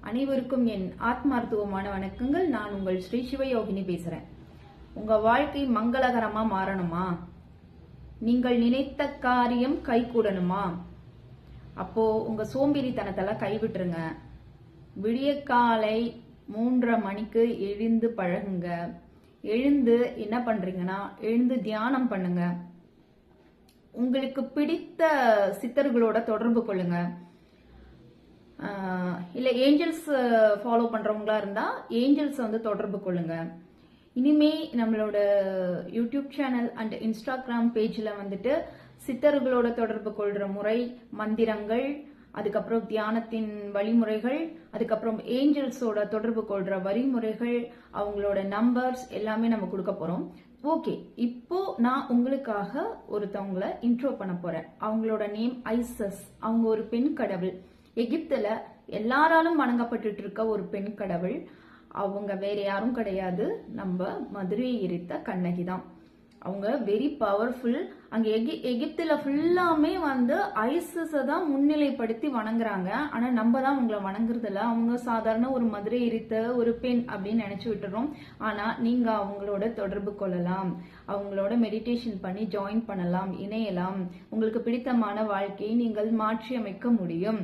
அனைவருக்கும் என் ஆத்மார்த்தமான வணக்கங்கள். நான் உங்கள் ஸ்ரீ சிவயோகினி பேசுறேன். உங்க வாழ்க்கை மங்களகரமா மாறணுமா? நீங்கள் நினைத்த காரியம் கைகூடணுமா? அப்போ உங்க சோம்பேறித்தனத்தெல்லாம் கைவிட்டுருங்க. விடிய காலை 3:30 மணிக்கு எழுந்து பழகுங்க. எழுந்து என்ன பண்றீங்கன்னா, எழுந்து தியானம் பண்ணுங்க. உங்களுக்கு பிடித்த சித்தர்களோட தொடர்பு கொள்ளுங்க. இல்ல ஏஞ்சல்ஸ் ஃபாலோ பண்றவங்களா இருந்தா ஏஞ்சல்ஸ் தொடர்பு கொள்ளுங்க. இனிமே நம்மளோட யூடியூப் சேனல் அண்ட் இன்ஸ்டாகிராம் பேஜ்ல சித்தர்களோட தொடர்பு கொள்ற முறை, மந்திரங்கள், அதுக்கப்புறம் தியானத்தின் வழிமுறைகள், அதுக்கப்புறம் ஏஞ்சல்ஸோட தொடர்பு கொள்ற வழிமுறைகள், அவங்களோட நம்பர்ஸ் எல்லாமே நம்ம கொடுக்க போறோம். ஓகே, இப்போ நான் உங்களுக்காக ஒருத்தவங்களை இன்ட்ரோ பண்ண போறேன். அவங்களோட நேம் ஐசஸ். அவங்க ஒரு பெண் கடவுள். எகிப்துல எல்லாராலும் வணங்கப்பட்டு இருக்க ஒரு பெண் கடவுள். அவங்க வேற யாரும் கிடையாது, நம்ம மதுரையை எரித்த கண்ணகி தான். அவங்க வெரி பவர்ஃபுல். அங்க எகிப்துல ஃபுல்லாமே ஐசஸை தான் முன்னிலைப்படுத்தி வணங்குறாங்க. ஆனா நம்ம தான் அவங்கள வணங்குறது இல்ல. அவங்க சாதாரண ஒரு மதுரை எரித்த ஒரு பெண் அப்படின்னு நினைச்சு விட்டுறோம். ஆனா நீங்க அவங்களோட தொடர்பு கொள்ளலாம், அவங்களோட மெடிடேஷன் பண்ணி ஜாயின் பண்ணலாம், இணையலாம். உங்களுக்கு பிடித்தமான வாழ்க்கையை நீங்கள் மாற்றி அமைக்க முடியும்.